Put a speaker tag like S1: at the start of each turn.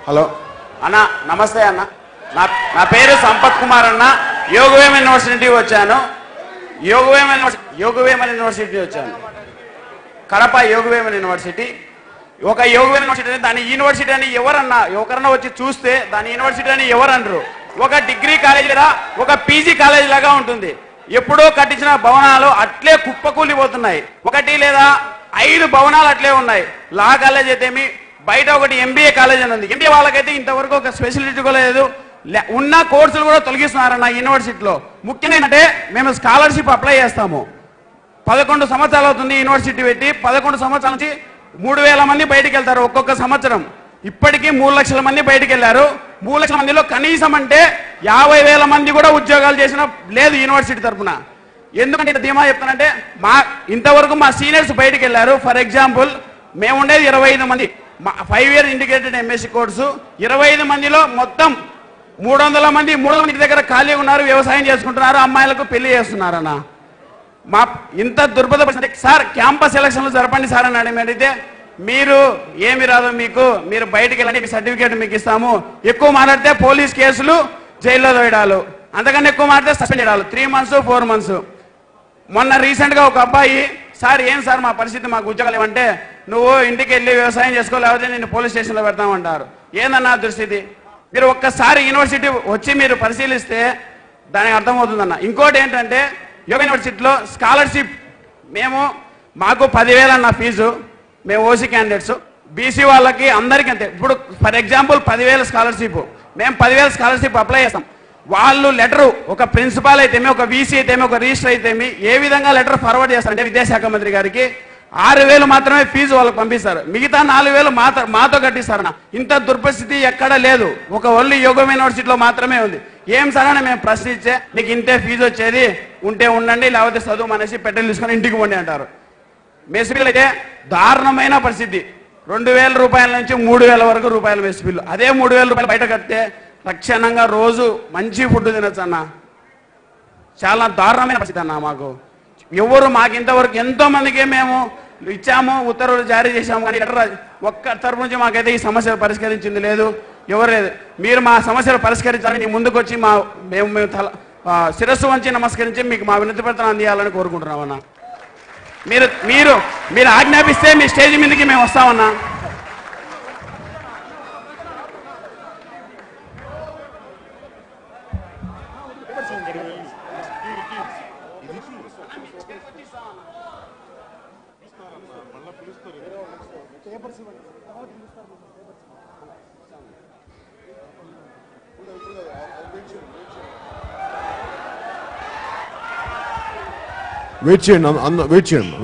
S1: Hello అన్న, నమస్తే అన్న. నా పేరు సంపత్ కుమార్ అన్న. యోగవేమ యూనివర్సిటీ వచ్చాను. యోగవేమ యూనివర్సిటీ వచ్చాను. కడప యోగవేమ యూనివర్సిటీ. ఒక యోగవేమ యూనివర్సిటీ, దాని యూనివర్సిటీ అని ఎవరన్నా వచ్చి చూస్తే దాని యూనివర్సిటీ అని ఎవరనరు. ఒక డిగ్రీ కాలేజ్ లేదా ఒక పీజీ కాలేజ్ లాగా ఉంటుంది. ఎప్పుడో కట్టించిన భవనాలు అట్లే కుప్పకూలిపోతున్నాయి. 1 లేదా 5 భవనాలు అట్లే ఉన్నాయి. లా కాలేజ్ అయితేమి, బయట ఒకటి ఎంబీఏ కాలేజ్ అని ఉంది. ఎంబీఏ వాళ్ళకైతే ఇంతవరకు ఒక ఫెసిలిటీ కూడా లేదు. ఉన్న కోర్సులు కూడా తొలగిస్తున్నారన్న యూనివర్సిటీలో. ముఖ్యంగా ఏంటంటే మేము స్కాలర్షిప్ అప్లై చేస్తాము. 11 సంవత్సరాలు అవుతుంది యూనివర్సిటీ పెట్టి. 11 సంవత్సరాల నుంచి 3000 మంది బయటికి వెళ్తారు ఒక్కొక్క సంవత్సరం. ఇప్పటికీ 3 లక్షల మంది బయటికి వెళ్ళారు. 3 లక్షల మందిలో కనీసం అంటే 50,000 మంది కూడా ఉద్యోగాలు చేసిన లేదు యూనివర్సిటీ తరఫున. ఎందుకంటే ధీమా చెప్తానంటే ఇంతవరకు మా సీనియర్స్ బయటికి వెళ్ళారు. ఫర్ ఎగ్జాంపుల్ మేము ఉండేది 25 మంది 5 ఇయర్ ఇంటిగ్రేటెడ్ ఎంఎస్సీ కోర్సు. 25 మందిలో మొత్తం 300 మంది దగ్గర ఖాళీ ఉన్నారు, వ్యవసాయం చేసుకుంటున్నారు, అమ్మాయిలకు పెళ్లి చేస్తున్నారన్న. మా ఇంత దుర్భర పరిస్థితి. సార్ క్యాంపస్ ఎలక్షన్లు జరపండి సార్ అని అడిగితే మీరు ఏమి రాదు, మీరు బయటికి వెళ్ళండి, సర్టిఫికేట్ మీకు ఇస్తాము, ఎక్కువ మాట్లాడితే పోలీస్ కేసులు, జైల్లో వేయడాలు, అంతకన్నా ఎక్కువ మాట్లాడితే సస్పెండ్ చేయడాలు, 3 months 4 months. మొన్న రీసెంట్గా ఒక అబ్బాయి, సార్ ఏం సార్ మా పరిస్థితి, మాకు ఉద్యోగాలు ఏమంటే నువ్వు ఇంటికి వెళ్ళి వ్యవసాయం చేసుకో, లేకపోతే నేను పోలీస్ స్టేషన్లో పెడతామంటారు. ఏందన్నా దుస్థితి? మీరు ఒక్కసారి యూనివర్సిటీ వచ్చి మీరు పరిశీలిస్తే దానికి అర్థమవుతుందన్న. ఇంకోటి ఏంటంటే యోగ యూనివర్సిటీలో స్కాలర్షిప్ మాకు 10,000 అన్న ఫీజు. మేము ఓసీ క్యాండిడేట్స్, బీసీ వాళ్ళకి అందరికీ అంతే. ఇప్పుడు ఫర్ ఎగ్జాంపుల్ 10,000 స్కాలర్షిప్, మేము 10,000 స్కాలర్షిప్ అప్లై చేస్తాం. వాళ్ళు లెటరు, ఒక ప్రిన్సిపాల్ అయితేమి, ఒక వీసీ అయితేమి, ఒక రిజిస్టర్ అయితేమి ఏ విధంగా లెటర్ ఫార్వర్డ్ చేస్తారంటే విద్యాశాఖ మంత్రి గారికి 6,000 మాత్రమే ఫీజు వాళ్ళకి పంపిస్తారు. మిగతా 4,000 మాతో కట్టిస్తారన్న. ఇంత దుర్పరిస్థితి ఎక్కడా లేదు, ఒక ఓన్లీ యోగం యూనివర్సిటీలో మాత్రమే ఉంది. ఏం సార్ అని మేము ప్రశ్నించే, నీకు ఇంతే ఫీజు వచ్చేది, ఉంటే ఉండండి, లేకపోతే చదువు అనేసి పెట్రోల్ తీసుకొని ఇంటికి పోండి అంటారు. మెస్ బిల్లు అయితే దారుణమైన పరిస్థితి. 2,000 రూపాయల నుంచి 3,000 వరకు రూపాయల మెస్ బిల్లు. అదే 3,000 రూపాయలు బయట కడితే తక్షణంగా రోజు మంచి ఫుడ్ తినొచ్చు అన్న. చాలా దారుణమైన పరిస్థితి అన్న. మాకు ఇంతవరకు ఎంతో మందికి మేము ఇచ్చాము, ఉత్తర్వులు జారీ చేశాము, కానీ ఒక్క తరపు నుంచి మాకైతే ఈ సమస్య పరిష్కరించింది లేదు, ఎవరు లేదు. మీరు మా సమస్యలు పరిష్కరించాలని ముందుకు వచ్చి మేము శిరస్సు వంచి నమస్కరించి మీకు మా వినతి పత్రం అందియాలని కోరుకుంటున్నామన్నా. మీరు ఆజ్ఞాపిస్తే మీ స్టేజ్ మీదకి మేము వస్తామన్నా.
S2: వెయిట్ చేయండి.